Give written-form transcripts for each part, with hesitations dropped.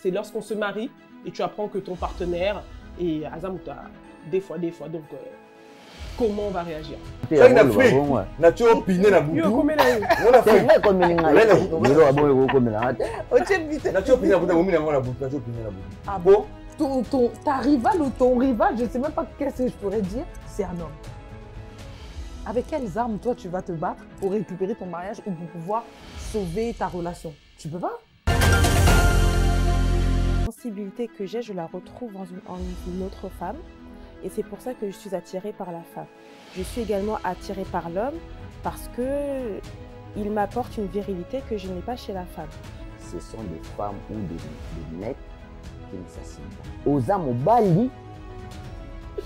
C'est lorsqu'on se marie et tu apprends que ton partenaire est Azamuta. Des fois. Donc, comment on va réagir? C'est une Afrique. Tu as opiné na boubou. On a fait. Ah bon? Ta rivale ou ton rival, je ne sais même pas qu'est-ce que je pourrais dire, c'est un homme. Avec quelles armes, toi, tu vas te battre pour récupérer ton mariage ou pour pouvoir sauver ta relation? Tu peux pas? La sensibilité que j'ai, je la retrouve en une autre femme. Et c'est pour ça que je suis attirée par la femme. Je suis également attirée par l'homme parce qu'il m'apporte une virilité que je n'ai pas chez la femme. Ce sont des femmes ou des mecs qui ne s'assument pas. Aux âmes au bali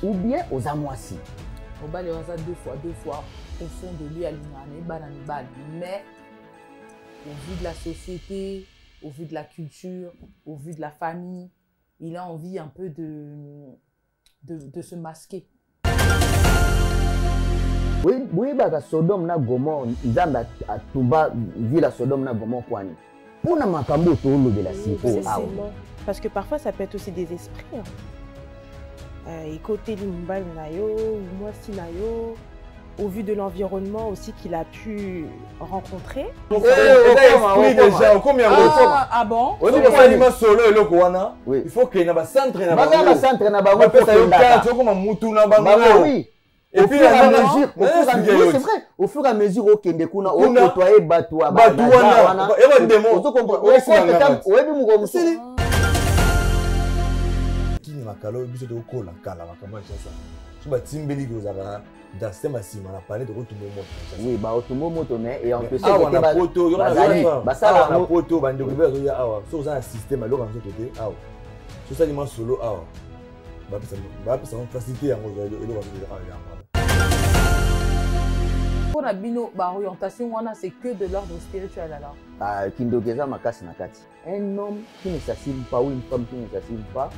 ou bien aux âmes aussi. Au bali, on a deux fois, au fond de lui, à l'unanimité, mais au vu de la société, au vu de la culture, au vu de la famille, il a envie un peu de se masquer. Oui, bah, Sodome na Gomorrhe, Nzambe a Touba, ville Sodome na Gomorrhe, Kwani. Pour na makambo tolo de la sipo. Parce que parfois, ça peut être aussi des esprits. Et côté Limbal Nayo, ou moi Sinayo, au vu de l'environnement aussi qu'il a pu rencontrer. Ah bon? Il faut qu'il y ait un centre. Oui. Et puis à mesure, c'est vrai, au fur et à mesure au Kendekuna, au côtoyer Batoua, oui, bah automobile moto mais et on peut ça on a photo, il y a ça on a photo, bande de ah sur un système alors en côté ah sur ça il solo ah bah ça va faciliter en pour la bino orientation c'est que de l'ordre spirituel alors. Ah Kindogeza makasi nakati. Un homme qui ne s'assume pas ou une femme qui ne s'assume pas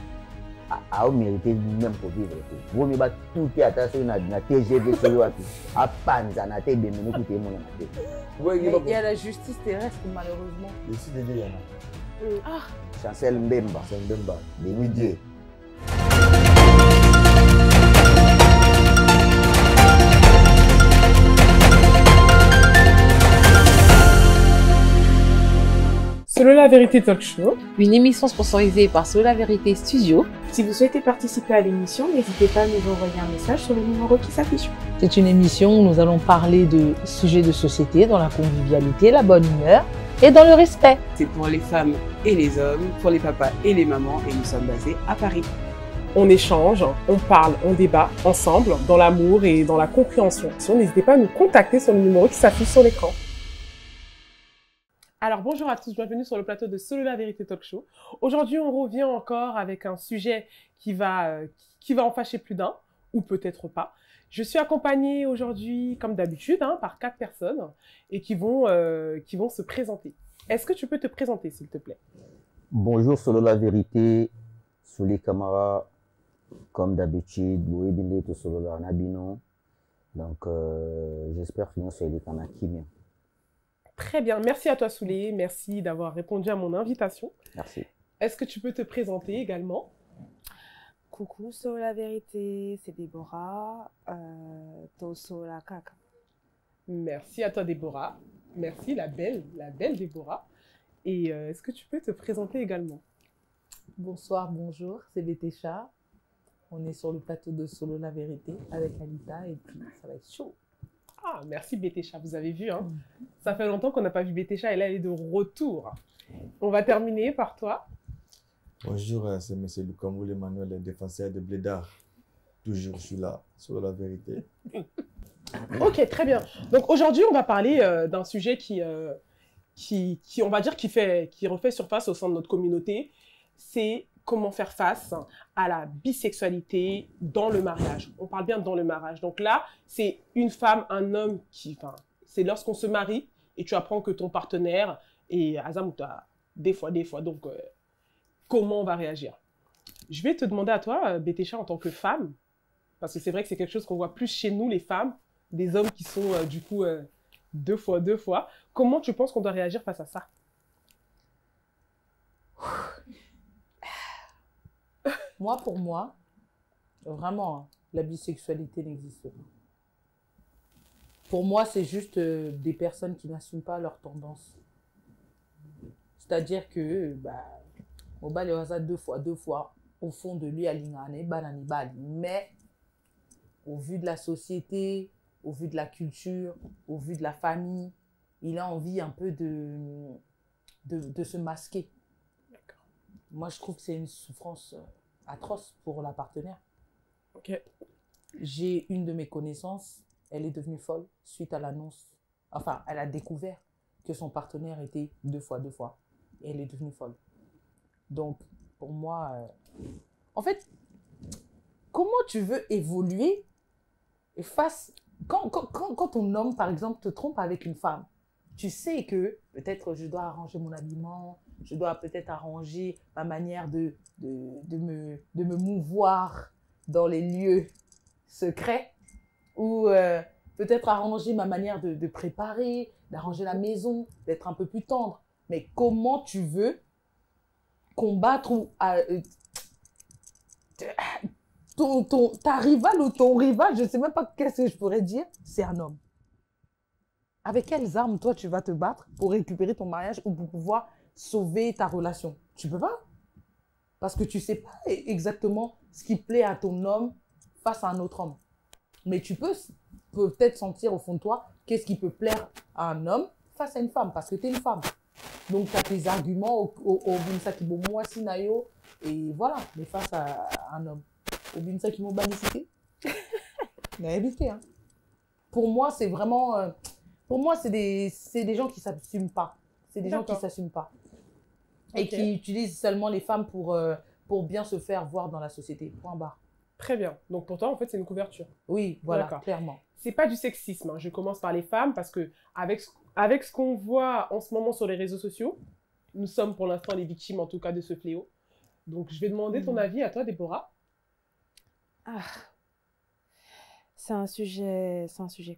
a mérité même pour vivre. Vous me battez tout est attention na TGV sur le à panza na te de menu côté mon na te. Il y a la justice terrestre malheureusement. Ici des il y en a. Chancel Mbemba, c'est Mbemba, des milliers. Selon la vérité talk show, une émission sponsorisée par Selon la vérité studio. Si vous souhaitez participer à l'émission, n'hésitez pas à nous envoyer un message sur le numéro qui s'affiche. C'est une émission où nous allons parler de sujets de société dans la convivialité, la bonne humeur et dans le respect. C'est pour les femmes et les hommes, pour les papas et les mamans et nous sommes basés à Paris. on échange, on parle, on débat ensemble dans l'amour et dans la compréhension. N'hésitez pas à nous contacter sur le numéro qui s'affiche sur l'écran. Alors bonjour à tous, bienvenue sur le plateau de Selon la vérité talk show. Aujourd'hui, on revient encore avec un sujet qui va en fâcher plus d'un, ou peut-être pas. Je suis accompagnée aujourd'hui, comme d'habitude, par 4 personnes et qui vont se présenter. Est-ce que tu peux te présenter, s'il te plaît? Bonjour, Selon la vérité, Souli Kamara, comme d'habitude, Louis Bindeto Selon la Nabino. Donc, j'espère que nous sommes les Kanakimiens. Très bien, merci à toi Soulé, merci d'avoir répondu à mon invitation. Merci. Est-ce que tu peux te présenter également? Coucou, Selon la vérité, c'est Déborah, Toso la Kaka. Merci à toi Déborah, merci la belle Déborah. Et est-ce que tu peux te présenter également? Bonsoir, bonjour, c'est Bétécha. On est sur le plateau de Selon la vérité avec Anita et puis ça va être chaud. Ah, merci Bétécha, vous avez vu, ça fait longtemps qu'on n'a pas vu Bétécha et là elle est de retour. On va terminer par toi. Bonjour, c'est M. Lukamboul Emmanuel, le défenseur de Blédard. Toujours, je suis là, sur la vérité. Ok, très bien. Donc aujourd'hui, on va parler d'un sujet qui, on va dire, qui refait surface au sein de notre communauté. C'est comment faire face à la bisexualité dans le mariage. On parle bien dans le mariage. Donc là, c'est une femme, un homme c'est lorsqu'on se marie et tu apprends que ton partenaire est Azamuta, des fois. Donc, comment on va réagir? Je vais te demander à toi, Bétécha, en tant que femme, parce que c'est vrai que c'est quelque chose qu'on voit plus chez nous, les femmes, des hommes qui sont du coup deux fois. Comment tu penses qu'on doit réagir face à ça? pour moi, vraiment, hein, la bisexualité n'existe pas. Pour moi, c'est juste des personnes qui n'assument pas leurs tendances. C'est-à-dire que, au bas, les hasards deux fois, au fond de lui, mais au vu de la société, au vu de la culture, au vu de la famille, il a envie un peu de se masquer. Moi, je trouve que c'est une souffrance atroce pour la partenaire. Ok. J'ai une de mes connaissances, elle est devenue folle suite à l'annonce. Enfin, elle a découvert que son partenaire était deux fois. Et elle est devenue folle. Donc, pour moi, en fait, comment tu veux évoluer face... Quand ton homme, par exemple, te trompe avec une femme, tu sais que peut-être je dois arranger mon habillement, je dois peut-être arranger ma manière de me mouvoir dans les lieux secrets, ou peut-être arranger ma manière de préparer, d'arranger la maison, d'être un peu plus tendre. Mais comment tu veux combattre ou ta rivale ou ton rival, je ne sais même pas qu'est-ce que je pourrais dire, c'est un homme. Avec quelles armes, toi, tu vas te battre pour récupérer ton mariage ou pour pouvoir sauver ta relation? Tu peux pas. Parce que tu ne sais pas exactement ce qui plaît à ton homme face à un autre homme. Mais tu peux peut-être sentir au fond de toi qu'est-ce qui peut plaire à un homme face à une femme, parce que tu es une femme. Donc, tu as tes arguments au Binsaki Bomoa Sinayo, et voilà, mais face à un homme. Au Binsaki Mobanicité, on a évité. Hein. Pour moi, c'est vraiment. Pour moi, c'est des gens qui ne s'assument pas. C'est des gens qui ne s'assument pas. Et qui utilisent seulement les femmes pour bien se faire voir dans la société. Point barre. Très bien. Donc pour toi, en fait, c'est une couverture. Oui, voilà, clairement. C'est pas du sexisme. Hein. Je commence par les femmes parce que avec ce qu'on voit en ce moment sur les réseaux sociaux, nous sommes pour l'instant les victimes, en tout cas, de ce fléau. Donc je vais demander ton avis à toi, Déborah. C'est un sujet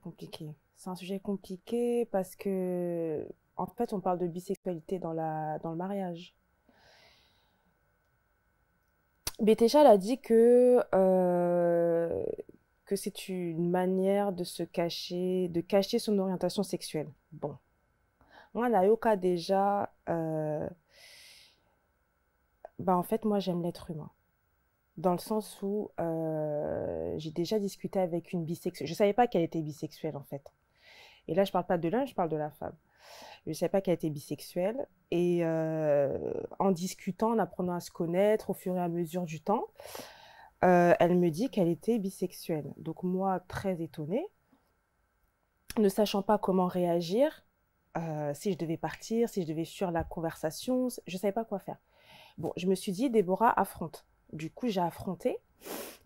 compliqué. C'est un sujet compliqué parce que, en fait, on parle de bisexualité dans le mariage. Bétéchal a dit que c'est une manière de se cacher, de cacher son orientation sexuelle. Bon. Moi, Nayoka, déjà, en fait, moi, j'aime l'être humain. Dans le sens où j'ai déjà discuté avec une bisexuelle. Je ne savais pas qu'elle était bisexuelle, en fait. Et là, je ne parle pas de l'homme, je parle de la femme. Je ne savais pas qu'elle était bisexuelle. Et en discutant, en apprenant à se connaître au fur et à mesure du temps, elle me dit qu'elle était bisexuelle. Donc moi, très étonnée, ne sachant pas comment réagir, si je devais partir, si je devais fuir la conversation, je ne savais pas quoi faire. Bon, je me suis dit, Déborah, affronte. Du coup, j'ai affronté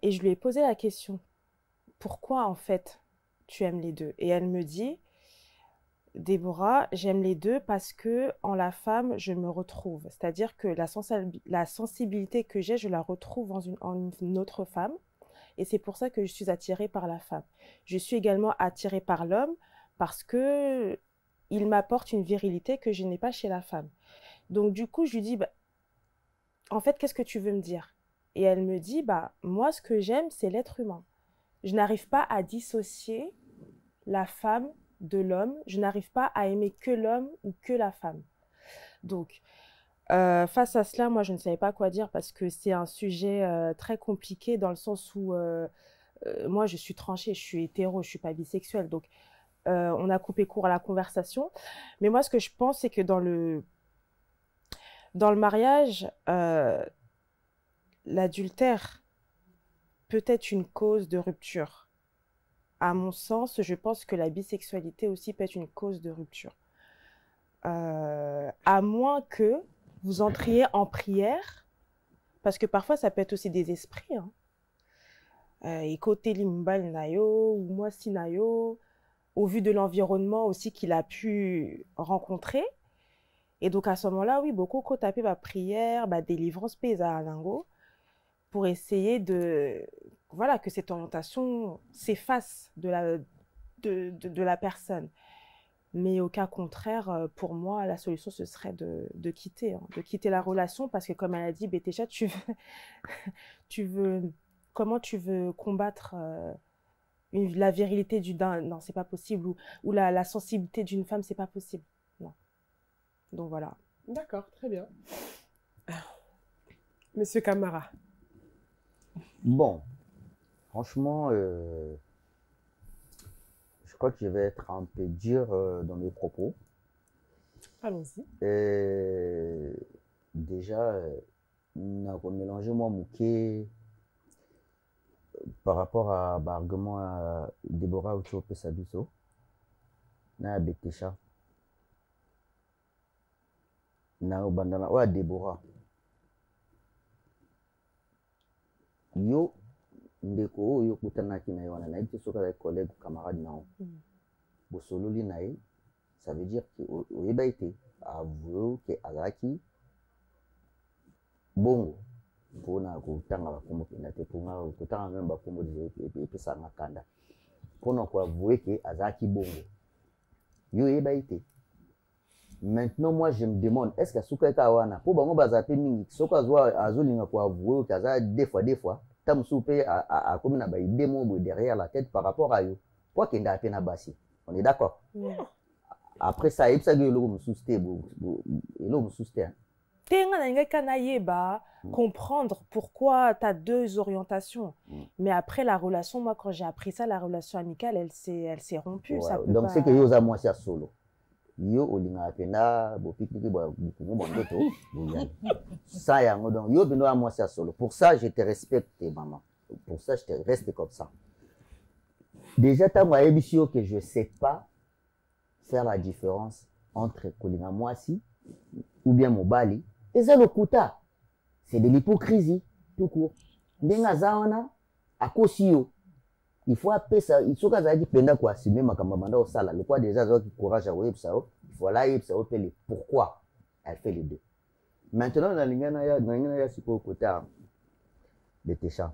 et je lui ai posé la question. Pourquoi, en fait, tu aimes les deux? Et elle me dit, Déborah, j'aime les deux parce que en la femme, je me retrouve. C'est-à-dire que la sensibilité que j'ai, je la retrouve en une autre femme. Et c'est pour ça que je suis attirée par la femme. Je suis également attirée par l'homme parce que il m'apporte une virilité que je n'ai pas chez la femme. Donc du coup, je lui dis, en fait, qu'est-ce que tu veux me dire? Et elle me dit, moi, ce que j'aime, c'est l'être humain. Je n'arrive pas à dissocier la femme de l'homme. Je n'arrive pas à aimer que l'homme ou que la femme. Donc, face à cela, moi, je ne savais pas quoi dire parce que c'est un sujet très compliqué dans le sens où moi, je suis tranchée, je suis hétéro, je ne suis pas bisexuelle. Donc, on a coupé court à la conversation. Mais moi, ce que je pense, c'est que dans le mariage, l'adultère peut être une cause de rupture. À mon sens, je pense que la bisexualité aussi peut être une cause de rupture. À moins que vous entriez en prière, parce que parfois ça peut être aussi des esprits. Et côté Limbal Nayo, ou moi Sinayo, au vu de l'environnement aussi qu'il a pu rencontrer. Et donc à ce moment-là, oui, beaucoup ont tapé prière, délivrance, pesa à lingo, pour essayer de, voilà, que cette orientation s'efface de la personne. Mais au cas contraire, pour moi, la solution, ce serait de quitter, hein, de quitter la relation parce que comme elle a dit, Bétécha, comment tu veux combattre la virilité d'un... Non, c'est pas possible. Ou la sensibilité d'une femme, c'est pas possible. Non. Donc voilà. D'accord, très bien. Monsieur Camara. Bon, franchement, je crois que je vais être un peu dur dans mes propos. Allons-y. Déjà, on a mélangé moi Mouké par rapport à l'argument à Déborah Ochope Sabiso, na Bétécha, na Obandana, ouais Déborah. Yo ndeko oyo kutanaki na yo na été soka collègue camarade nao bosololi na ye, ça veut dire que oyeba été avoué que azaki bongo pona kutanga bakombo pena te pona kutanga même bakombo de pesa makanda pona ko avoué que azaki bongo yo oyeba été. Maintenant moi je me demande est-ce que suka ka wana po bango bazape mingi soka azolinga ko avouer kaza des fois tam soupé à comme na ba idée mo derrière la tête par rapport à yo quoi qu'il n'a pas bassi. On est d'accord? Après ça il ça que le me sousté le me sousté. Tenga na ngai kana yeba comprendre pourquoi tu as deux orientations. Mais après la relation, moi quand j'ai appris ça, la relation amicale elle s'est rompue, ça peut donc pas... c'est que yo za moi c'est solo. Yo olinga pena bo pique bo ndoto ça ya donc yo bino à moi c'est solo. Pour ça je te respecte maman, pour ça je te reste comme ça. Déjà t'as moi ébisio que je sais pas faire la différence entre kolinga mwasi ou bien mobali et ça le kuta, c'est de l'hypocrisie tout court. Ndenga zawana akosio il faut appeler ça, il faut que penda quoi assumer makambo banda au sala le quoi déjà ça qui courage à web ça il faut là ça appeler pourquoi elle fait les deux. Maintenant na lingana ya siko kota Bétécha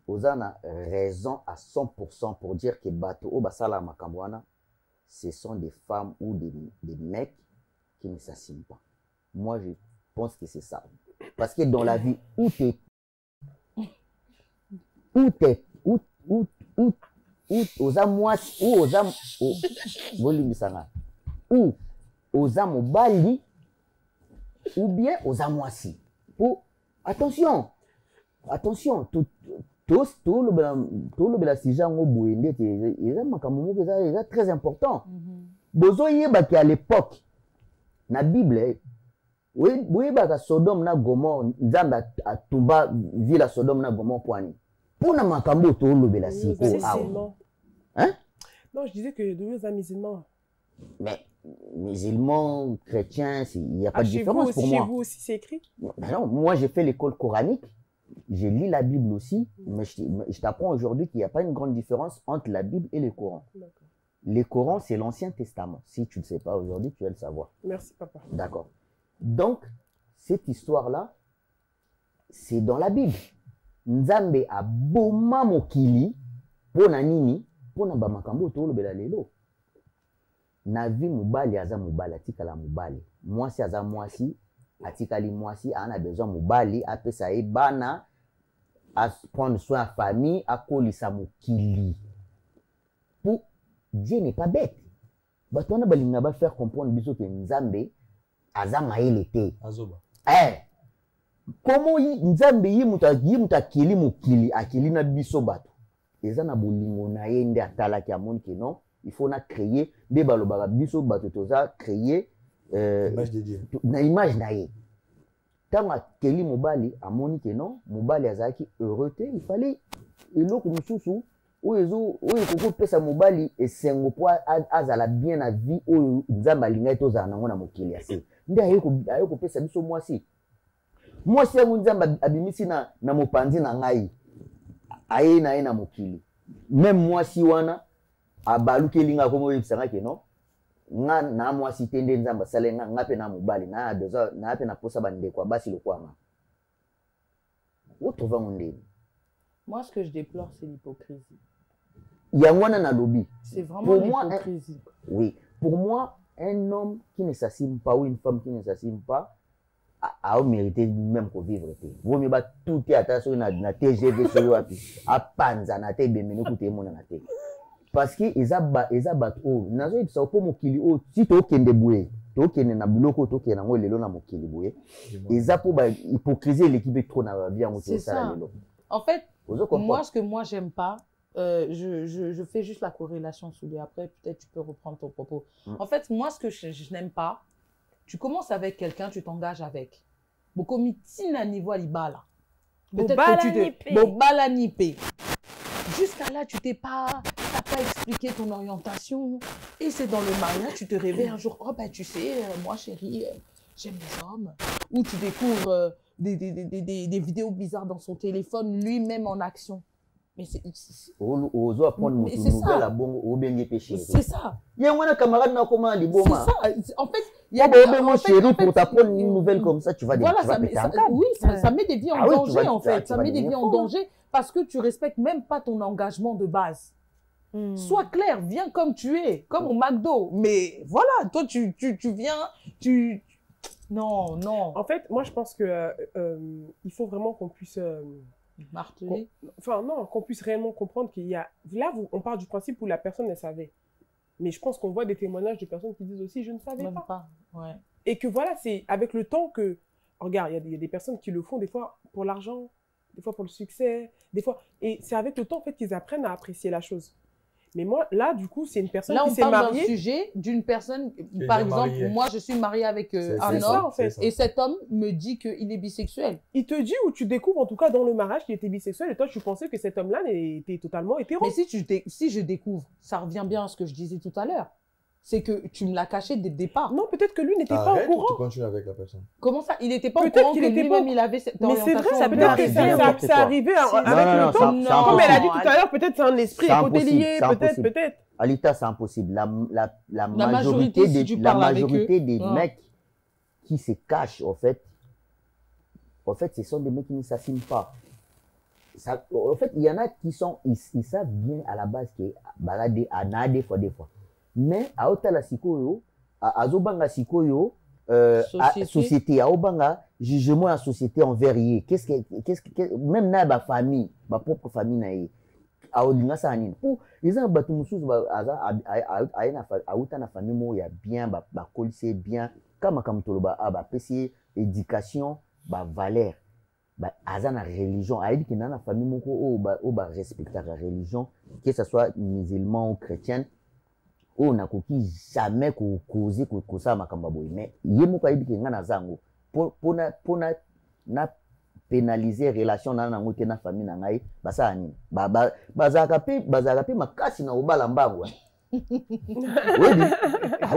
ozana raison à 100% pour dire que bato o basala makambo wana ce sont des femmes ou des mecs qui ne s'assument pas. Moi je pense que c'est ça parce que dans la vie où oza mwasi ou oza bolimbisanga ou oza mobali ou bien oza mwasi. Pour attention tout le bela si jango boende eza makambo moko eza très important. Bozo yeba ki à l'époque na Bible boyeba Sodome na Gomorre Nzambe atumba ville Sodome na Gomorre poani. Pour na makambo to lobela siko awa. Hein? Non, je disais que nous sommes musulmans. Mais musulmans, chrétiens, il n'y a pas de différence pour moi. Chez vous aussi c'est écrit? Non, moi j'ai fait l'école coranique, je lis la Bible aussi, mais je t'apprends aujourd'hui qu'il n'y a pas une grande différence entre la Bible et le Coran. Le Coran c'est l'Ancien Testament. Si tu ne sais pas aujourd'hui, tu vas le savoir. Merci papa. D'accord. Donc cette histoire-là, c'est dans la Bible. Nzambe aboma mokili pona nini pona ba makambo to lobela lelo na vie mobali aza mobali atikala mobali mwasi aza mwasi atikali mwasi ana besoin mobali apesa ye bana à prendre soin à famille akolisa mokili. Pour Dieu n'est pas bête bato wana balinga ba faire comprendre biso que Nzambe aza mayele te azoba comment Nzambe yimuta akili mokili akili na biso bato eza na bolingo na ye nde atalaki amoni ke non il faut na créer nde balobaka biso bato toza créer image de Dieu na image na ye ntango akeli mobali amoni ke non mobali azalaki heureux te il fallait eloko mosusu oyo kokopesa mobali esengo po azala bien na vie oyo Nzambe alingaki tozala nango na mokili ya se nde aye kopesa biso mwasi. Mwasi yango Nzambe abimisi na mopanzi na ngai aye na ye na mokili même mwasi wana abalukelinga komo yebisanga ke non nga na mwasi te nde Nzambe asalenga nga mpe na mobali na besoin na mpe na posa bandeko basi lokwanga otrovango ndeni. Moi ce que je déplore c'est l'hypocrisie. Il y a un lobby. C'est vraiment l'hypocrisie. Oui. Pour moi, un homme qui ne s'assume pas ou une femme qui ne s'assume pas a mérité même pour vivre. Vous me battez tout est attention na TGV sur le à panza na te bemene koute mon na te. Parce que ils abattent oh nazo ça pour mokili oh si to kende boué to kende na biloko to kende ngo lelo na mokili boué ils a pour hypocrisie l'équipe trop na bien au ça. En fait, moi ce que moi j'aime pas je fais juste la corrélation sous les après peut-être tu peux reprendre ton propos. En fait, moi ce que je n'aime pas, tu commences avec quelqu'un, tu t'engages avec. Bokomitina niveau libala. Peut-être que tu te bobalanipé. Jusqu'à là, tu t'as pas expliqué ton orientation. Et c'est dans le mariage, tu te réveilles un jour, oh ben tu sais, moi chérie, j'aime les hommes. Ou tu découvres des vidéos bizarres dans son téléphone, lui-même en action. Mais c'est ça. C'est ça. Il y a un camarade qui comment liboma. C'est ça. En fait, il y a des chérie pour t'apprendre une nouvelle comme ça, tu vas voilà, ça met des vies en danger en fait. Ça met des vies en danger parce que tu respectes même pas ton engagement de base. Sois clair, viens comme tu es, comme au McDo. Mais voilà, toi tu viens, non. En fait, moi je pense que il faut vraiment qu'on puisse marteler. Enfin non, qu'on puisse réellement comprendre qu'il y a là on part du principe où la personne elle savait. Mais je pense qu'on voit des témoignages de personnes qui disent aussi je ne savais pas. Ouais. Et que voilà, c'est avec le temps que regarde, il y a des personnes qui le font des fois pour l'argent, des fois pour le succès, des fois et c'est avec le temps en fait qu'ils apprennent à apprécier la chose. Mais moi, là, du coup, c'est une personne qui s'est mariée. Là, on parle d'un sujet d'une personne, par exemple, moi, je suis mariée avec un homme, en fait. Et cet homme me dit qu'il est bisexuel. Il te dit ou tu découvres, en tout cas, dans le mariage, qu'il était bisexuel, et toi, tu pensais que cet homme-là était totalement hétéro. Mais si je découvre, ça revient bien à ce que je disais tout à l'heure. C'est que tu me l'as caché dès le départ. Non, peut-être que lui n'était pas au courant. Tu continues avec la personne. Comment ça? Il n'était pas au courant que lui-même il avait cette orientation. Mais c'est vrai, peut-être que ça arrivait avec le temps. Comme elle a dit tout à l'heure, peut-être c'est un esprit écotelier, peut-être. Alita, c'est impossible. La majorité des mecs qui se cachent, en fait, ce sont des mecs qui ne s'assument pas. En fait, il y en a qui ils savent bien à la base que balade à des fois. Mais à Otala Sikoyo, à Zobanga Sikoyo, société, à Obanga, jugement à société envers eux. Même dans ma famille, ma propre famille, à Odinga Sanin. Pour les gens, à Outana famille, il y a bien, c'est bien, comme Toloba, PC, éducation, valeur, azana religion. À dire que dans la famille, on respecte la religion, que ce soit musulman ou chrétien. On n'a jamais causé ça mais il y a des gens pour pénaliser relation dans la famille na ngai basa ani bazaka makasi na obala mbangu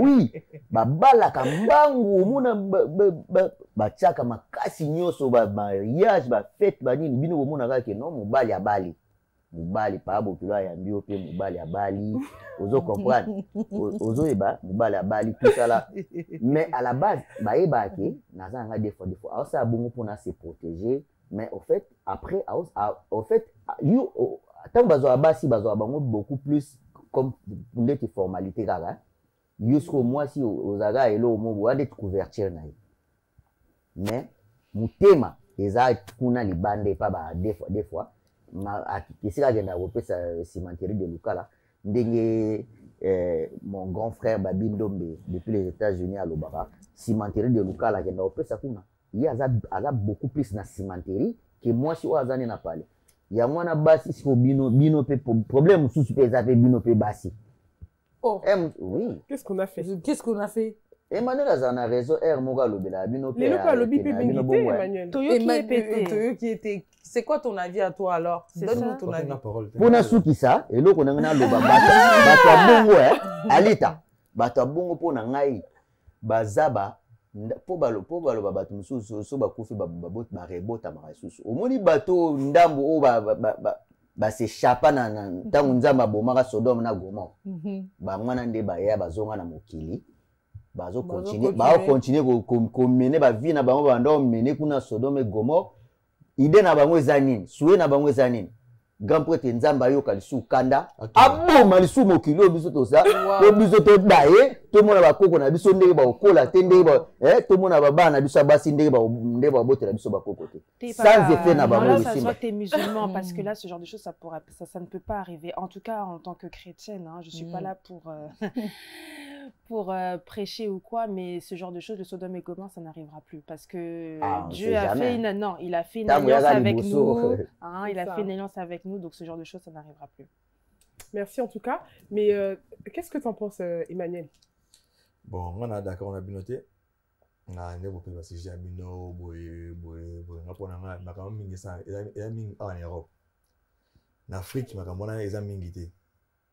oui babala kambangu mona bachaka makasi nyoso mariage fête banini bino bomona kaka non mobali abali mobali pa bokilo ya mbio pe mobali abali ozo comprendre ozo eba mobali abali tout ça là mais à la base baeba ke nazanga des fois alors ça bongo pour na se protéger mais au fait après au fait you tant bazo abasi bazo bango beaucoup plus comme des formalités kaka jusqu'au mois si ozaga elo mo boade couverture na mais mutema eza kuna libande pa ba des fois Ici, agenda sa cimenterie de Lukala. Mon grand frère Babindombe, depuis les États-Unis à Lobara, cimenterie de Lukala, agenda sa kuna. Il y a beaucoup plus de cimenterie que moi, si Oazane n'a pas. Il y a moins de bassi, si bino problème, sous bino bassi. Oh, oui. Qu'est-ce qu'on a fait? Emmanuel a raison, Moga Lobela, bino Bino Emmanuel. Toyo qui était. C'est quoi ton avis à toi alors? Donne-nous ton avis. Pour Nasuki ça, et là, on a loba batabongo, Alita, batabongo pour Nangai, Bazaba, Pobalo, Batumsu, Soba Kofi, Babot, Marebota, Marasus. Au moni bateau, Ndambo, c'est Chapana, Tamunzama, Bomara, Sodom, Nagoma. Bamana de Baya, Bazonga, Namokili. Bazo continuer, mener ba vie na bango bando mener kuna Sodome Gomorrhe. Idée na bango ezanine, souhait na bango ezanine. grand prêtre nzamba yoka lisu kanda aboma lisu mokili biso to ça to biso to daye to mona bakoko na biso ndenge ba okola te ndenge ba to mona baba na biso basi ndenge ba botela biso bakoko te sans effet na bango ça soit t'es musulman parce que là ce genre de choses ça ne peut pas arriver en tout cas en tant que chrétienne hein, je suis pas là pour prêcher ou quoi mais ce genre de choses le Sodome et Gomorrhe ça n'arrivera plus parce que Dieu a fait une alliance avec nous hein, il a fait une alliance avec nous donc ce genre de choses ça n'arrivera plus. Merci en tout cas mais qu'est-ce que tu en penses Emmanuel? Bon on a d'accord on a bien noté na ne beaucoup parce que j'ai bino boy ngapona nga makama mingi ça et mingi en Europe en Afrique makama na eza mingi te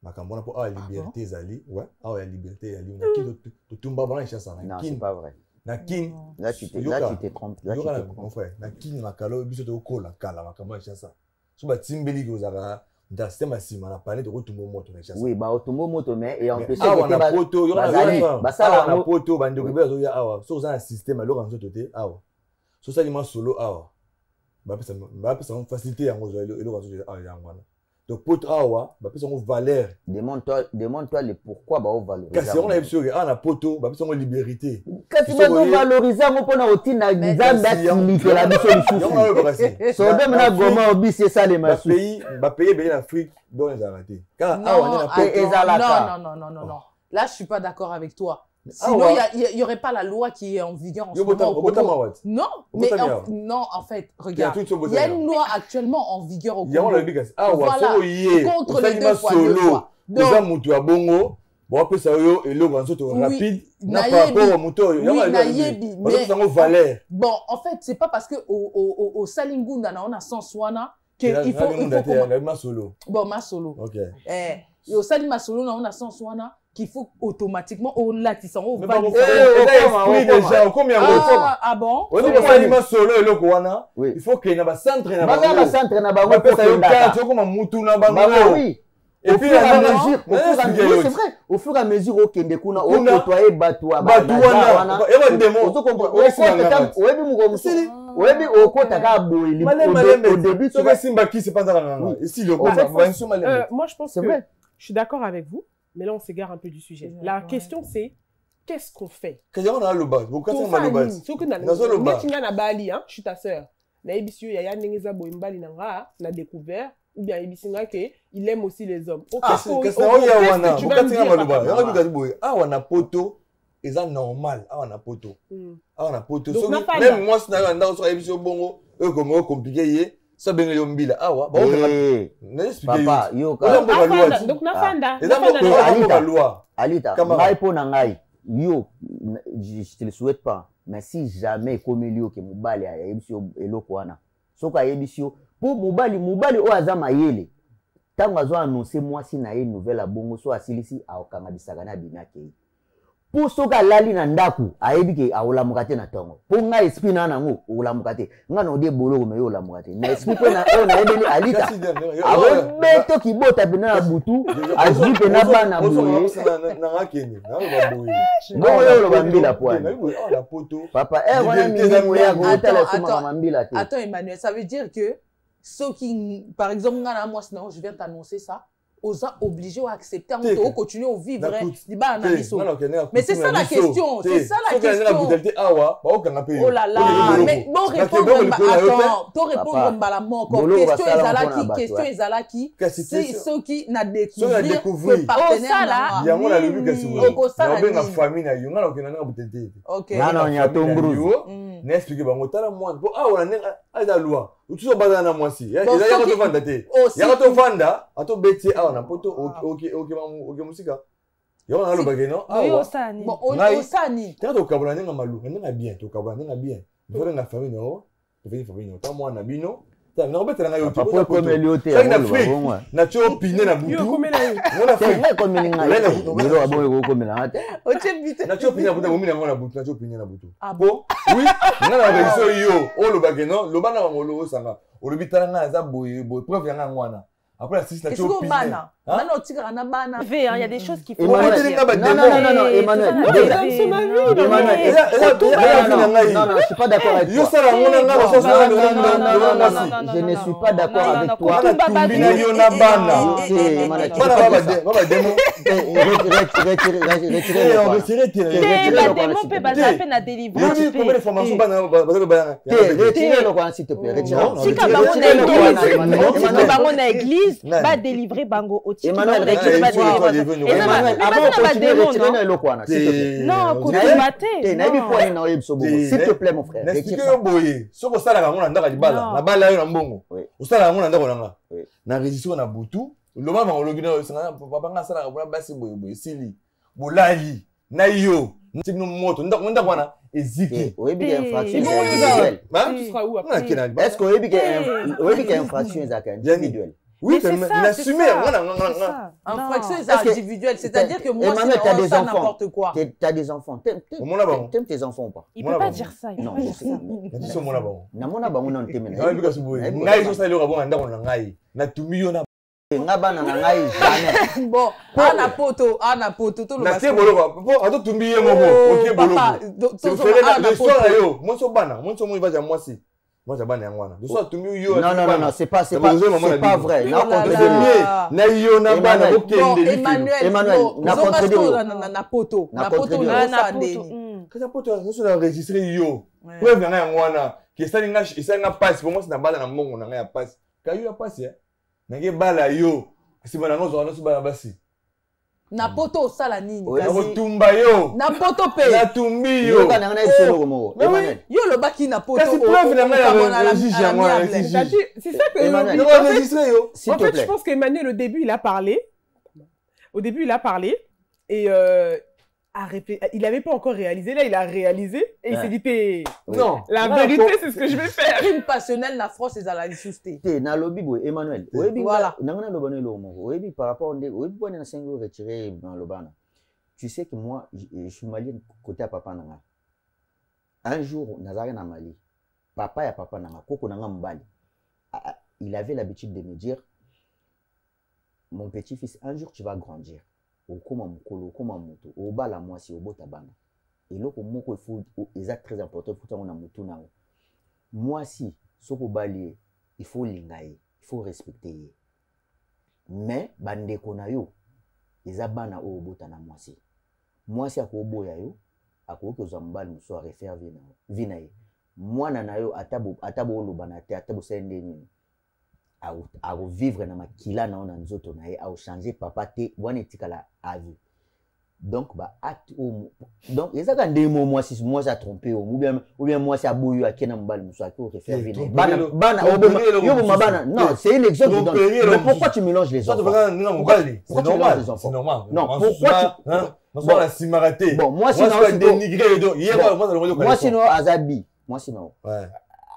makama na po a liberté zali ouais a liberté ali na ki to tumba bana chassa na kin pas vrai na kin là tu te trompes mon frère na kin makalo biso to kola kala makama chassa so ba timbeli ko zaka dans système asima na parler de retumbo moto na chassa oui ba retumbo moto mais et en plus on a poto yo na ça on a poto ba ndeko be zo ya awa so za système alors en sototé awa so ça lima solo awa ba pesa on facilité yango zo elo ka zo awa yango na donc poto awa ba pesa on valeur demande-toi le pourquoi ba on valoriser kasi on a sûr que na poto ba pesa on liberté kasi ba on valoriser ngo pona otina nzamba timite la biso lisusu so dem na goma obisi ça les masu ba pays en Afrique donc ils arrêté car non là je suis pas d'accord avec toi. Sinon, il n'y aurait pas la loi qui est en vigueur en ce moment. Non, mais non, en fait, regarde, il y a une loi actuellement en vigueur au Congo. Voilà, contre les 2 fois 2 fois. Donc, bon après ça yo et le rapide n'a pas rapport au moteur bon en fait c'est pas parce que au Salingunda on a sens wana que il faut solo bon ma solo OK au Salima solo on a sens wana qu'il faut automatiquement au latissant au valider déjà combien ah bon on dit Salima solo et le wana il faut qu'il y ait un centre na bango pour que comme mutu na bango oui. Et puis à mesure, c'est vrai, au fur et à mesure au Kende kuna au côtoyer Batoua et démon webi au kotaka boili au début tu vas simba qui c'est pas dans la ici le moi je pense que je suis d'accord avec vous mais là on s'égare un peu du sujet. La question c'est qu'est-ce qu'on fait? Quand on a le bas, vous quand on a le bas. Ce que na Bali hein, je suis ta sœur. Na ebisio ya nengeza boimbali nanga na découvert ou bien Ibisinga il aime aussi les hommes. Qu'est-ce que tu vas me dire? Ah, on a poto, et ça normal. Ah, on a poto. Ah, on a poto. Même moi, si on a dans Ibisio bongo, eux comme compliqué, ça ben yo mbila. Ah wa, bon papa, yo donc na fanda. Et ça loi. Alita, ngai po na ngai. Yo, je te le souhaite pas, mais si jamais comme Elio que mobali ya Ibisio eloko wana. Soka Ibisio pour mobali o azama yele tango azo annoncer moi si na ye nouvelle abongo so asilisi akanga bisaka na binake pour soka lali na ndaku ayebi ke awolamuka te na tongo pour nga esprit na nango olamuka te nga no de boloko me olamuka te na esprit pe na na yebeli alita awo beto kibota bina na butu azipe na bana boye na ngakeni na boye ngo yo lo bambila poani la poto papa wana mingi moya ko tala sima mambila te. Attends Emmanuel, ça veut dire que ceux qui, par exemple, moi, je viens t'annoncer ça, aux gens obligés à accepter, on continue à vivre. Mais c'est ça la question. C'est ça la question. Oh là là, mais non répondre. Attends, ton répondre à mort. Question Ezalaki. C'est ceux qui n'a découvert que partenaire là. Il y a mon avis que si vous avez une famille, il y a ok. Non, il y a ton brou. N'expliquez pas, moi, ah, on a la loi. Tu es basé dans moi si. Il y a un vanda te. Il y a un vanda. À ton bêtier, ah, on a poto. Ok, musica. Il y a un autre bagage, non? Ah, Osani. Bon, Osani. Tu as ton cabane, on a malou. On a bien, ton cabane, on a bien. Il faut une famille, non? Il faut une famille, non? Tant moi, on a bien, non? Non, mais tu as un papa comme Elioté. Ça, il a fait. Tu as opiné na boutou. On a fait. Comme il a il a bon comme il a. O tchebite. Na tu opiné na boutou, on a boutou, na tu opiné na boutou. Ah bon? Oui. On a la version yo. Oh le bagage, non? Le bana ngolo sanga. O le bitana na za boy preuve yana ngwana. après la 6 na Est-ce que bana bana otikaka na bana Il y a des choses qui font. Emmanuel, non, Emmanuel. Non, Je suis pas d'accord avec toi. Je ne suis pas d'accord avec toi. Retirez-le, s'il te plaît. Église va délivrer bango au titre. Emmanuel, s'il te plaît, mon frère. Est-ce que infraction individuelle? Oui, mais l'assumer. Infraction individuelle, c'est-à-dire que moi, c'est n'importe quoi. Tu as des enfants. T'aimes tes enfants ou pas? Il ne peut pas dire ça. Non, je sais. Bon, ana poto to lo basi. Po ato tumbi ye moko, OK bolo. C'est bana, moi so mo iba ja mwasi. Moi ja bana yangwana. De so tumbi yo. Non, c'est pas vrai. Na contredire. Na yo na bana OK Emmanuel, na contredire. Na poto na Kaza poto so na enregistrer yo. Preuve na yangwana. Ke ça passe pour moi c'est na bala na mbongo na ya passe. Ka yo ya passe ya. Nage bala yo. Si bana ngozo na so bana basi. Na poto sala nini kasi tumba yo na poto pe na tumbi yo kana na isolo gomo yo lo baki na poto kasi preuve na la juge ya moi c'est ça que Emmanuel enregistré yo en fait je pense qu'Emmanuel au début il a parlé et il n'avait pas encore réalisé, là il a réalisé et il s'est dit non, la vérité c'est ce que je vais faire. Crime passionnel na France et à la susté. Na lobby boy Emmanuel. Voilà. Nangana lobana lo mo. Oyebi par rapport oyebi bwana na sengo retiré dans lobana. Tu sais que moi je suis malien côté à papa nanga. Un jour nazare na Mali. Papa ya papa nanga koko nanga mbali. Il avait l'habitude de me dire mon petit-fils un jour tu vas grandir. Okoma mukolo okoma moto obala mwasi obota bana eloko moko est très important pour toi na mutu na mwasi soko bali il faut lingaye il faut respecter mais bandeko na yo eza bana o obota na mwasi akoboya yo akoki ozwa mbali muso a refaire vina ye mwana na yo atabo olobana te atabo sende nini à vivre dans ma kila na ona nzoto na ye à changer papa te wana etikala à vie donc ba acte donc ezaka ndemo moi a trompé ou bien moi c'est aboyo akena mbali muso akiko refaire vina bana yo bo mabana non c'est un exemple mais pourquoi tu mélanges les enfants c'est normal non pourquoi tu la simaraté bon moi sinon dénigrer donc hier moi sinon azabi moi sinon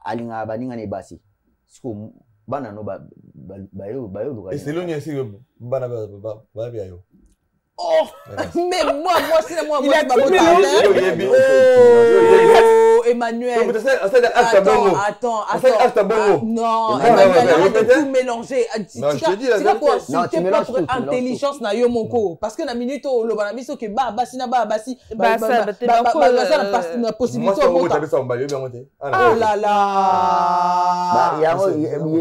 alinga baninga ne basi siko bana no bayo et c'est l'union ici bana ba bien yo oh mais moi c'est moi il a tout Emmanuel attends non Emmanuel a tout mélangé c'est quoi c'était propre intelligence na yo moko parce que na minute lo bana biso ke basi na basi na possibilité oh là là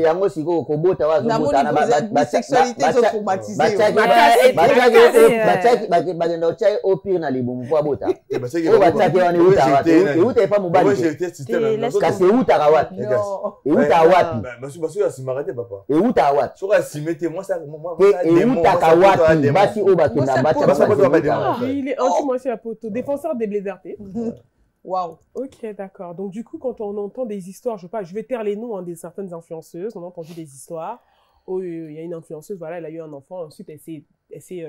yango siko kobota wa zobota na sexualité zo traumatisé bagenda ochai au pire na libumu po abota o bataki wani uta pa mobali kasi uta wapi uta wapi basu ya simarate papa uta wapi soka simete moi ça uta wapi basi o bakenda bacha il est anti-moi à poto défenseur des lézards. Waouh. Ok, d'accord. Donc du coup, quand on entend des histoires, je vais taire les noms des certaines influenceuses, on a entendu des histoires. Oh, il y a une influenceuse, voilà, elle a eu un enfant, ensuite elle s'est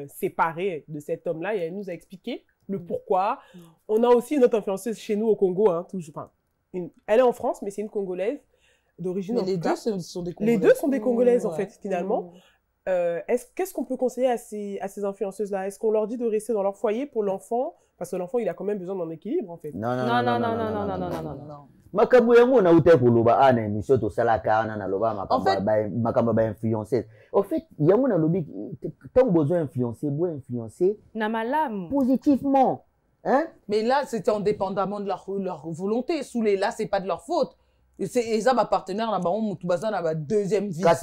séparée de cet homme-là et elle nous a expliqué le pourquoi. On a aussi une autre influenceuse chez nous au Congo, hein, toujours. Enfin, elle est en France, mais c'est une Congolaise d'origine. Les deux sont des Congolaises. Les deux sont des Congolaises, en fait, finalement. Qu'est-ce qu'on peut conseiller à ces influenceuses-là? Est-ce qu'on leur dit de rester dans leur foyer pour l'enfant, Parce que l'enfant, il a quand même besoin d'un équilibre, en fait. Non, makambo yango na uta koloba ana émission to sala kana na loba makambo ba influencer. En fait, yango na lobi tant besoin influencer, influencer na malamu positivement. Hein? Mais là, c'était indépendamment de leur volonté. Sous les là, c'est pas de leur faute. Et ça, ma partenaire là-bas, on a deuxième vie. Mais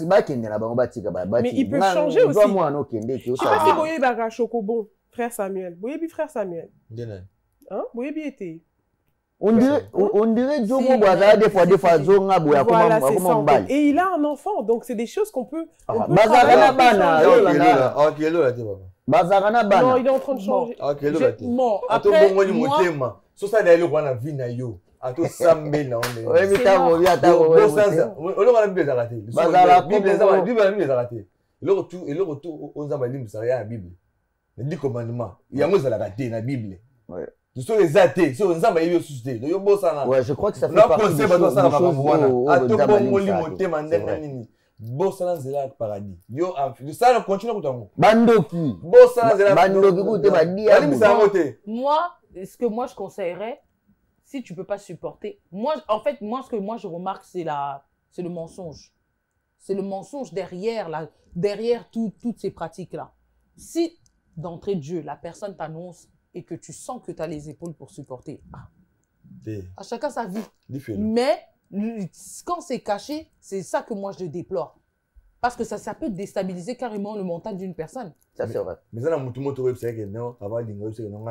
il peut changer aussi. Je sais pas si Boyebi a Chocobon, frère Samuel. Boyebi, frère Samuel. Hein? Boyebi était. On dirait Djomo Boaza des fois Zonga Boya comme Et il a un enfant, donc c'est des choses qu'on peut. Non, il est en train de changer. Bon, après, moi... ça d'aller voir la vie na yo. Ato sambe na on. Oui, mais t'as envie on a Bible raté. Bible raté. Le retour on a Bible ça rien Bible. Les 10 commandements. Il y a moi ça raté na Bible. Ouais. Ce sont les athées, c'est on a eu suscité. Ouais, je crois que ça fait partie des choses. Ato bongoli motema ndenge nini. Bossala zela paradis. Yo ça on continue comme Bandoki. Bossala zela Bandoki koute ba dia. Moi, ce que moi je conseillerais, si tu peux pas supporter, moi en fait moi ce que moi je remarque c'est le mensonge. C'est le mensonge derrière toutes ces pratiques là. Si d'entrée de jeu la personne t'annonce et que tu sens que tu as les épaules pour supporter, à chacun sa vie. Mais quand c'est caché, c'est ça que moi je déplore. Parce que ça peut déstabiliser carrément le mental d'une personne. Ça c'est vrai. Mais ça, c'est que non, avant d'ingo, c'est non,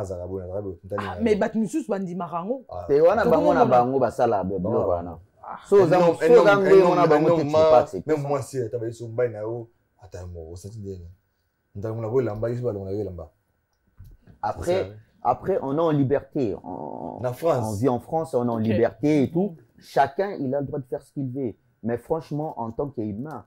mais Batmusus bandi marango. C'est wana bango na bango basala bango wana. So zambe on a bango te même moi si tu avais son bain nao, attends moi, ça tu dis. On a vu lamba, ici on a vu lamba. Après on est en liberté. En France. On vit en France, on est en liberté et tout. Chacun il a le droit de faire ce qu'il veut. Mais franchement, en tant qu'humain,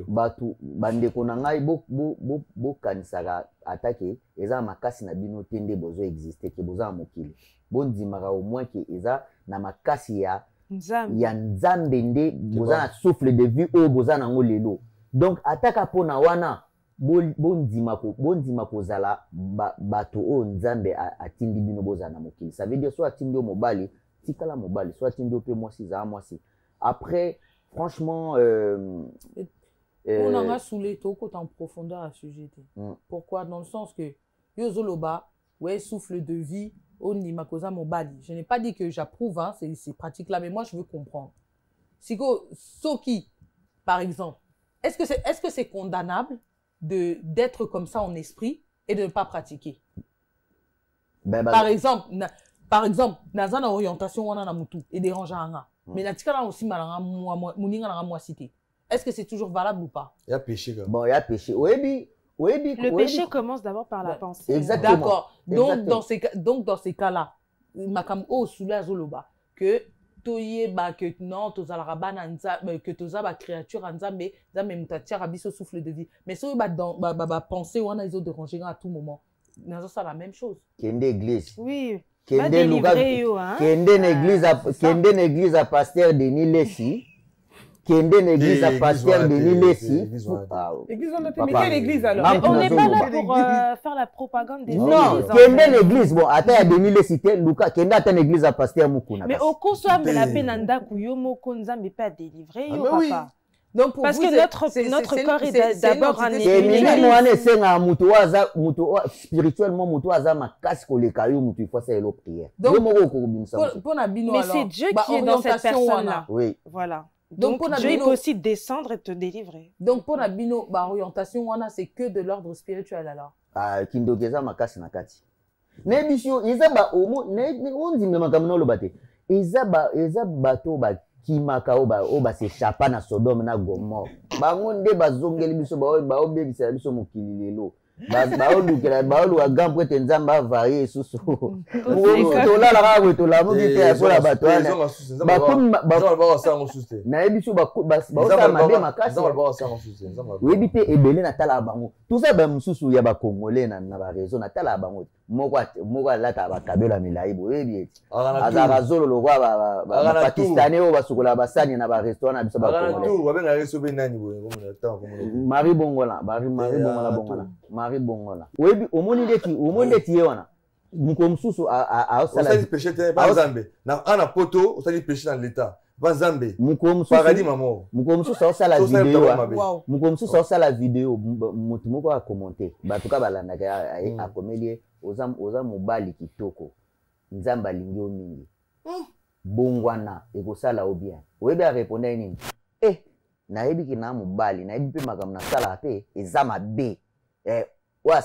batu bandeko na ngai bo kanisaka attaquer eza makasi na bino tende bozo exister ke boza mokili. Bondimaka au moins ke eza na makasi ya nzambe nde boza na souffle de vie o boza nango lelo. Donc ataka pona wana bondima kozala bato o nzambe atindi bino boza na mokili. Ça veut dire soit atindi o mobali, tikala mobali, soit atindi o pe mwasi za mwasi. Après franchement, on en a saoulé tout côté en profondeur à ce sujet. Pourquoi? Dans le sens que Yozoloba, ouais, souffle de vie, on n'y m'a causé mon bali. Je n'ai pas dit que j'approuve ces pratiques-là, mais moi je veux comprendre. Siko Soki, par exemple, est-ce que c'est condamnable d'être comme ça en esprit et de ne pas pratiquer? Par exemple, dans une orientation, on a mutu et dérange à mais la tika aussi cité. Est-ce que c'est toujours valable ou pas? Il y a péché. Bon, il y a péché. Le péché commence d'abord par la pensée. Exactement. D'accord. Donc dans ces cas-là, makam o soula zoloba que toye ba que non tozala bana que toza ba créature anza mais za même tatia rabiso souffle de vie. Mais so ba dans ba penser on a ils ont dérangé à tout moment. Nazo ça la même chose. Kende église. Oui. Kende église à pasteur Denis Lessi. Kende église à pasteur Denis Lessi. L'église on a mais quelle église alors? On n'est pas là pour faire la propagande des églises. Non, Kende l'église bon attends à Denis Lessi Luka Kende attend l'église à pasteur Mukuna. Mais au cours soit la penanda kuyomo konzambe pas délivré yo papa. Donc parce que notre corps est d'abord un spirituellement mais c'est Dieu qui est dans cette personne là. Oui. Voilà. Donc Dieu peut aussi descendre et te délivrer. Donc pour la bino orientation c'est que de l'ordre spirituel alors. Ah kindogeza makasi nakati. Ne bisio izaba omo ne onzi me makamno lobate. Izaba bato ba kimaka oba se chapa na Sodome na Gomorre. Bango nde bazongeli biso ba obebisa biso mokili lelo. Baolukela baoluka gampo ete nzambe avarie susu. Tolala kaka tolamu kite ya kola bato wana. Nayebi biso baosala mabe makasi. Oyebi mpe ebele na tala bango. Toza bamosusu ya bakongole na barezo na tala bango. Moko alata bakabelo ya milai boyebi ete. Azalaka zolo lokwa bapakistanais oyo basukola basani na barestaurant na biso Marie Bongola. Marie Bongola. Oyebi omoni ndeti ye wana mokolo mosusu osali péché te ba nzambe ana poto osali péché dans l'état ba nzambe mokolo mosusu paradis mamo mokolo mosusu aosala video mokolo mosusu aosala video motu moko akomente bato ka balandaka akomeli ye oza mobali kitoko nzambe alingi yo mingi bongwana ekosala yo bien oyebi areponda ye nini nayebi ke na mobali nayebi mpe makambo nasala mpe eza mabe oyo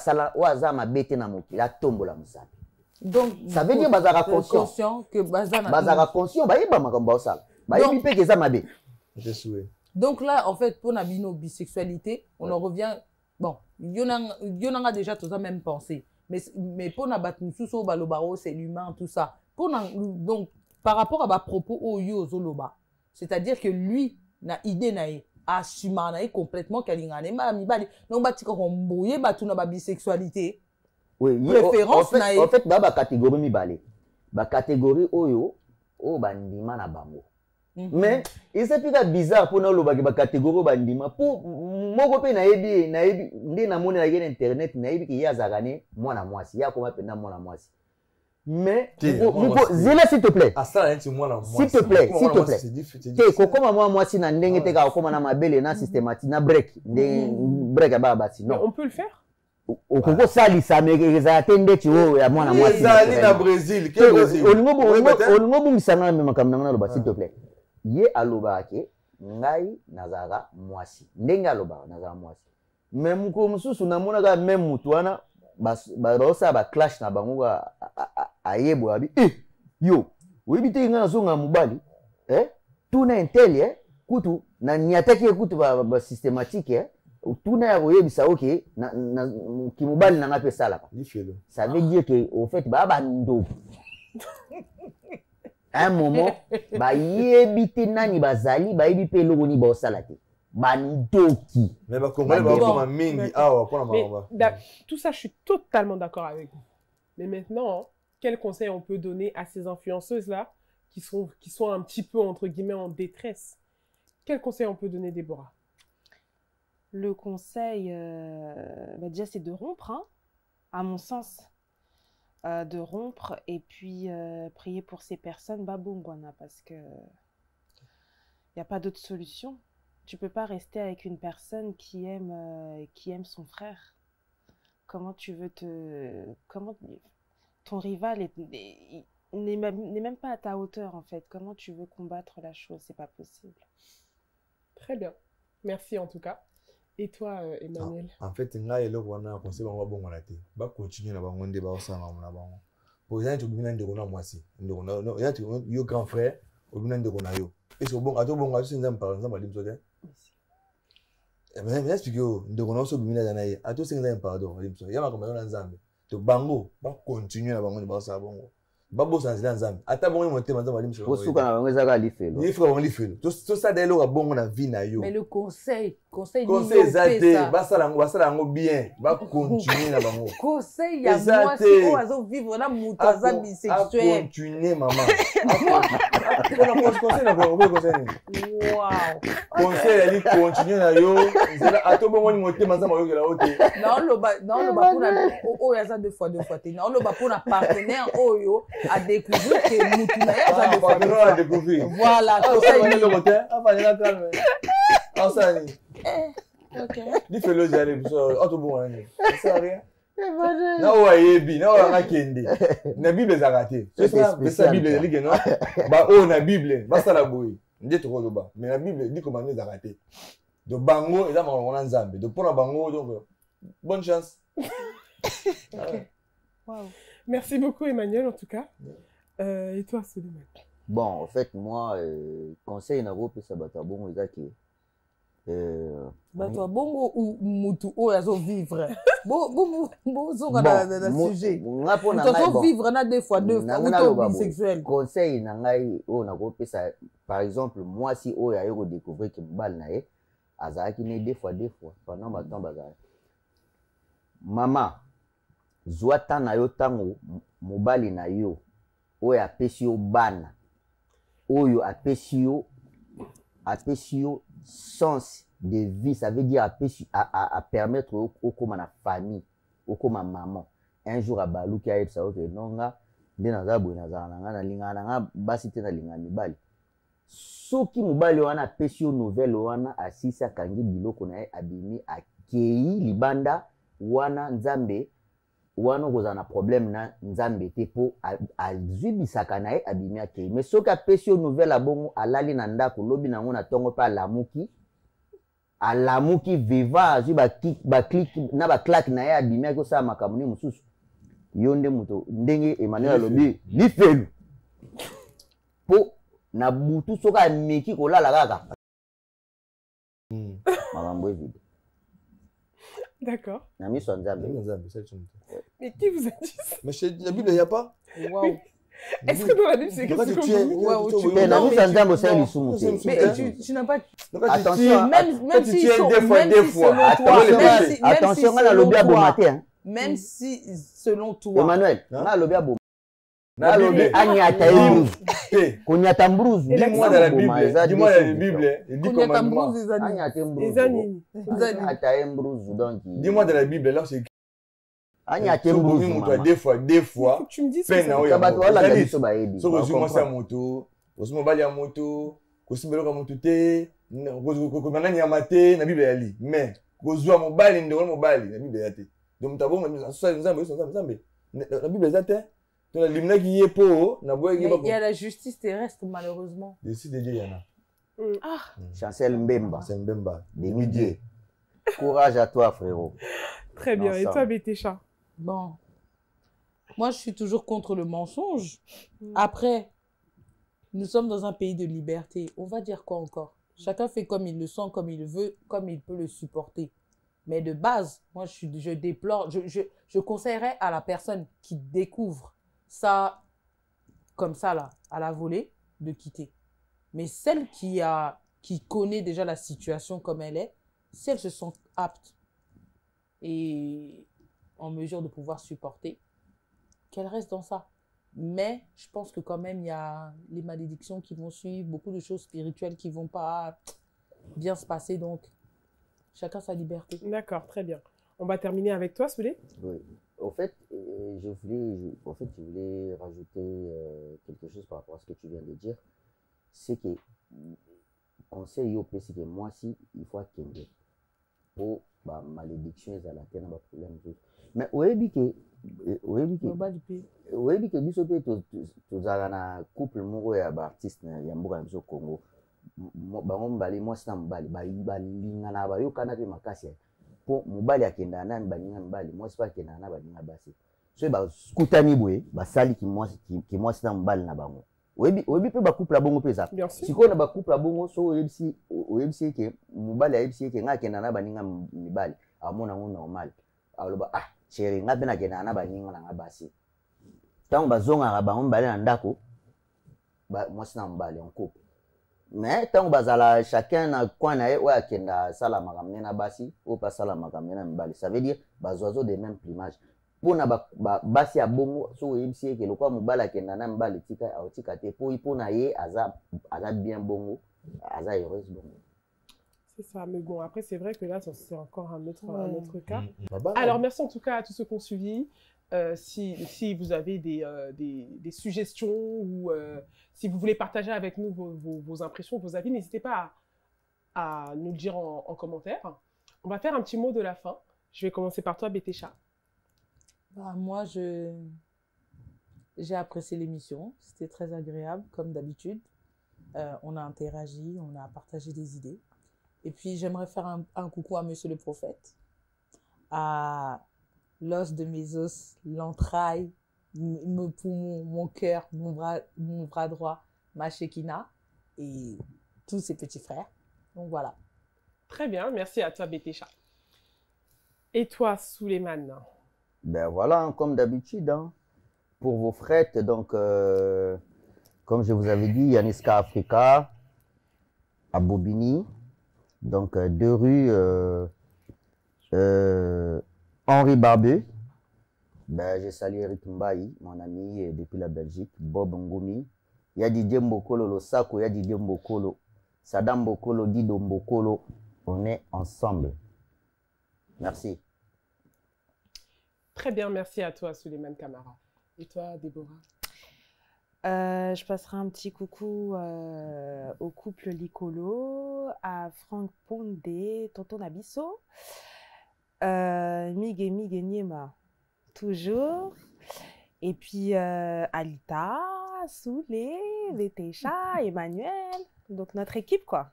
aza mabe te na mokili atombola mosapi. Donc ça veut dire bazaka conscient que bazaka conscient bayeba makambo baosala bayebi mpe ke eza mabe. Donc là en fait pour nabino bisexualité on en revient bon yonanga déjà tous même pensé mais pour na bat mususu balobaro c'est l'humain tout ça pour donc par rapport à ba propos oyo zoloba c'est-à-dire que lui na idée nae assuma nae complètement kalingane ma mibali donc batika kombouye batuna ba bisexualité. Oui, préférence en fait ba catégorie mibale ba catégorie oyo o bandima na bango. Mais il c'est plus bizarre pour nous lo ba catégorie bandima pour moko pe nayebi ndi na mona na internet nayebi ki yazagane mwana mwasi ya koma penda mwana mwasi. Mais zile s'il te plaît. S'il te plaît, s'il te plaît. Te kokoma mwana mwasi na ndenge te ka kokoma na mabele na systématique na break break ba basi non. On peut le faire. Okoko salisa mekeza tende ti o ya mwana mwasi. Ezali na Brésil, quel Brésil? Olingo bungisanga me makambo na loba s'il te plaît. Ye aloba ke ngai nazaka mwasi. Ndenge aloba nazaka mwasi. Même ko mususu na mona ka même mutu wana barosa ba clash na bango ayebo abi yo oyebi te nga nazonga mobali tuna intel kutu na niataki kutu ba systématique tuna ya koyebisa oke na kimobali na ngape sala ça veut dire que au fait ba ndo un moment ba yebi te nani bazali ba yebi pe logo ni ba osala te bandoki. Mais ba congolais ba comme mingi awa pour na tout ça je suis totalement d'accord avec vous. Mais maintenant quel conseil on peut donner à ces influenceuses-là qui sont un petit peu, entre guillemets, en détresse? Quel conseil on peut donner, Déborah? Le conseil, déjà, c'est de rompre, hein, à mon sens. De rompre et puis prier pour ces personnes, babungwana, parce que il n'y a pas d'autre solution. Tu ne peux pas rester avec une personne qui aime son frère. Comment tu veux ton rival n'est même pas à ta hauteur, en fait. Comment tu veux combattre la chose? C'est pas possible. Très bien. Merci, en tout cas. Et toi, Emmanuel? En fait, là, il y a un conseil qui va être bon. Continuer à avoir un débat ensemble. Pour exemple, tu as un moi aussi. Tu as un grand frère, tu as un yo. Et c'est bon, tu as un exemple, par exemple, mais explique yo ndeko na so bimina na ye ato senga pardon limso ya makomba na nzambe to bango ba continuer na bango ni ba sa bongo ba bosa nzila nzambe ata bongo mo tema nzambe limso ko suka na bango ezaka lifelo ni frère bango lifelo to ça delo ka bongo na vie na yo. Mais le conseil zate basala ngo bien ba continuer na bango conseil ya moi si on azo vivre na mutu aza bisexuel continuer maman conseil na bongo conseil wow conseil ali continuer na yo nzela ato bongo ni motema nzambe yo kela ote non lo ba kuna o ya za deux fois te non lo ba pour partenaire oyo à découvrir que mutu na ya za partenaire à découvrir voilà conseil le côté afanye la calme ansani OK ni felo jale so auto bon ani ça rien na wa yebi na wa ngakende na bible zakate c'est bible lige non ba o na bible basala boyi nde to ko ba mais na bible dit comment zakate de bango eza makona nzambe de pona bango donc bonne chance. OK. Wow. Merci beaucoup Emmanuel en tout cas. Et toi Suleiman? Bon, en fait moi conseil na go pesa bata bongo ezaki bato bongo ou mutu o yazo vivre bo zonga na sujet on vivre na deux fois ou bisexuel. Conseil na ngai o na go pesa par exemple moi si o ya yo découvrir que mbal na ye azaki ne deux fois pendant ba temps bazali mama zwa ta na yo tango mobali na yo oyo apesi yo bana oyo apesi yo sens de vie, ça veut dire à permettre au comme na famille au comme maman un jour à balou qui a eu ça ok non nga nde naza boye nazala na nga nalinga na nga basi te nalinga mibali soki mobali wana apesi yo nouvelle wana asisi akangi biloko na ye abimi akei libanda wana nzambe wana okozala na problème na nzambe te mpo azwi bisaka na ye abimi akei mais soki apesi yo nouvelle abongo alali na ndako lobi nango na ntongo mpe alamuki viva azwi baklike na baklake na ye abimi aki osala makambo nini mosusu yo nde moto ndenge Emmanuel alobi lifelu mpo na butu soki ameki kolala kaka makambo evide. D'accord. Na miso ya Nzambe. Mais qui vous a dit ça? Mais chez la Bible, il n'y a pas. Waouh. Est-ce que dans la Bible, c'est quelque chose comme Waouh, mais na miso ya Nzambe osali lisumu te. Mais tu n'as pas... Attention. Même si ils sont... Attention, on a lobby à Bomaté. Même si, selon toi... Emmanuel, on a lobby à Bomaté. Dis-moi dans la Bible, dis-moi dans la Bible, dis commandement. Dis-moi dans la Bible, là c'est des fois, tu me dis peine ça. Il y a la justice terrestre, malheureusement. Chancel Mbemba. Des courage à toi, frérot. Très bien. Et toi, Bétécha? Bon. Moi, je suis toujours contre le mensonge. Après, nous sommes dans un pays de liberté. On va dire quoi encore? Chacun fait comme il le sent, comme il veut, comme il peut le supporter. Mais de base, moi, je déplore, je conseillerais à la personne qui découvre ça, comme ça, là, à la volée, de quitter. Mais celle qui connaît déjà la situation comme elle est, si elle se sent apte et en mesure de pouvoir supporter, qu'elle reste dans ça. Mais je pense que quand même, il y a les malédictions qui vont suivre, beaucoup de choses spirituelles qui ne vont pas bien se passer. Donc, chacun sa liberté. D'accord, très bien. On va terminer avec toi, Soulé. Oui. Au fait, je voulais rajouter quelque chose par rapport à ce que tu viens de dire. C'est que conseil au pays, c'est que moi aussi, il faut attendre pour la malédiction et la terre, pas problème. Mais oui, que biso pe tozala na couple moko ya baartiste ya mboka biso Congo. Bango mbali mwasi na mobali balingana bayokana mpe makasi mpo mobali akendana na baninga mobali mwasi mpe akendana na baninga basi so bakutani boye basali kimwasi na mobali na bango oyebi mpe bacouple ya bongo mpe eza sikoyo na bacouple ya bongo so oyebisi eke mobali ayebisi eke nga akendana na baninga mibali amona ngo normal aloba chéri nga mpe nakendana na baninga na nga basi ntango bazongaka bango mibali na ndako mwasi na mobali en couple. Mais tant que bazala chacun na coin na ye oyo akenda sala makambo na basi oyo pa sala makambo na mibali, ça veut dire bazoazo de même plumage mpona basi ya bongo so oyebisi eke lokwa mobali akenda na mibali tika aotika te mpo na ye aza bien bongo aza heureuse bongo. C'est ça, mais bon, après c'est vrai que là c'est encore un autre cas. Alors merci en tout cas à tous ceux qui ont suivi. Si vous avez des suggestions ou si vous voulez partager avec nous vos impressions, vos avis, n'hésitez pas à nous le dire en commentaire. On va faire un petit mot de la fin. Je vais commencer par toi, Bétécha. Moi, j'ai apprécié l'émission. C'était très agréable, comme d'habitude. On a interagi, on a partagé des idées. Et puis, j'aimerais faire un coucou à Monsieur le Prophète, à l'os de mes os, l'entraille, mon poumon, mon cœur, mon bras droit, ma Shekina et tous ses petits frères. Donc voilà. Très bien, merci à toi Bétécha. Et toi Souleymane? Ben voilà, comme d'habitude, hein, pour vos frettes, donc comme je vous avais dit, Yaniska Africa, à Bobigny, donc 2 rues Henri Barbeux. Ben, je salue Eric Mbaye, mon ami depuis la Belgique, Bob Ngoumi, Yadi Mbokolo, Losako, Yadi Mbokolo, Sadam Mbokolo, Dido Mbokolo, on est ensemble. Merci. Très bien, merci à toi, Souleymane Camara. Et toi, Déborah? Je passerai un petit coucou au couple Licolo, à Franck Pondé, Tonton Nabisso, Miguel Niema, toujours. Et puis Alita, Soulé, Vétécha, Emmanuel. Donc notre équipe, quoi.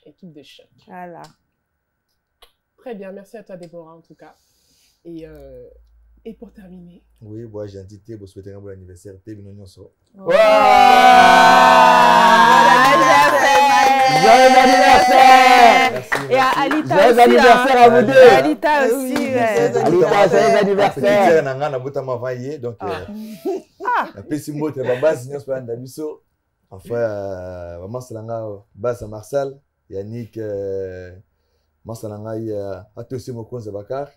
Équipe de choc. Voilà. Très bien, merci à toi, Déborah, en tout cas. Et pour terminer. Oui, moi j'ai invité pour souhaiter un bon anniversaire. Joyeux anniversaire! Et à Alita Joyeux aussi. anniversaire à vous deux. Alita aussi. Alita, joyeux anniversaire. Donc, la petite mot, la base, nous sommes dans biso. Enfin, maman Salanga, base à Marcel, Yannick, maman Salanga, Atosi Mokonze Bakar,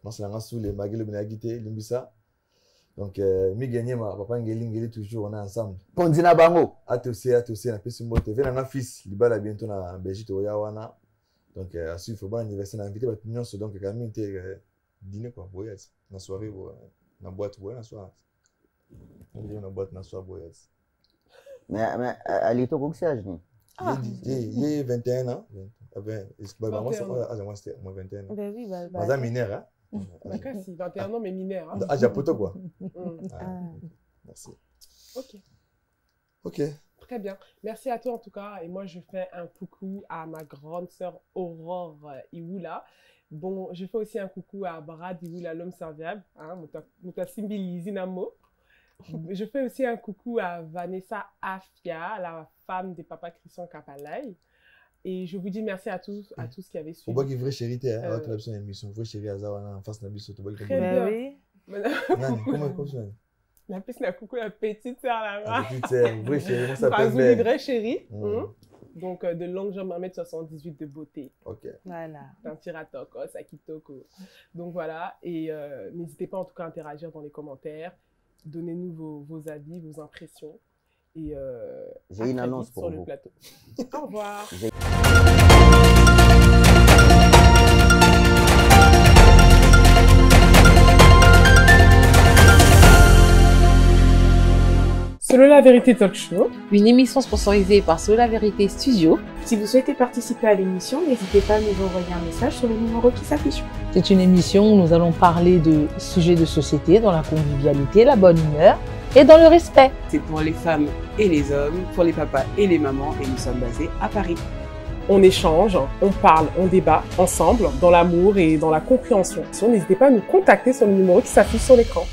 maman Salanga sous les Magile Benagité, Limbisa. Donc, mi gagné ma papa ngeli toujours on est ensemble. Pondina bango. Atosi na petite mot, vient un fils, libala bientôt na Belgique au Yawana. Donc, à suivre, bon anniversaire, invité à tout donc quand même dîner quoi, voyage, na soirée, na boîte, na soirée. On dit na boîte, na soirée, voyage. Mais Alito, comment c'est âge? Il y a 21 ans. Moi, c'était 21 ans. Ben oui, Madame mineur, hein? D'accord, si, 21 ans, mais mineur. Hein? Ah, j'ai poto quoi. Merci. Ok. Très bien. Merci à toi en tout cas. Et moi, je fais un coucou à ma grande sœur Aurore Iwula. Bon, je fais aussi un coucou à Brad Iwula, l'homme serviable. Je fais aussi un coucou à Vanessa Afia, la femme de papa Christian Kapalay. Et je vous dis merci à tous qui avaient suivi. Au bas qui vrai chéri, tu as une émission. Vrai chéri, en face de la bise. Très bien. Comment ça? La petite n'a coucou la petite sœur là-bas. La petite sœur, vrai chéri, ça s'appelle vrai chéri. Donc de longue jambe 1m78 de beauté. Ok. Voilà. Un tiratoko, sakitoko. Donc voilà. Et n'hésitez pas en tout cas à interagir dans les commentaires. Donnez-nous vos avis, vos impressions. Et j'ai une annonce pour sur vous. Le plateau. Au revoir. Selon la vérité talk show, une émission sponsorisée par Selon la vérité studio. Si vous souhaitez participer à l'émission, n'hésitez pas à nous envoyer un message sur le numéro qui s'affiche. C'est une émission où nous allons parler de sujets de société dans la convivialité, la bonne humeur et dans le respect. C'est pour les femmes et les hommes, pour les papas et les mamans, et nous sommes basés à Paris. On échange, on parle, on débat ensemble dans l'amour et dans la compréhension. N'hésitez pas à nous contacter sur le numéro qui s'affiche sur l'écran.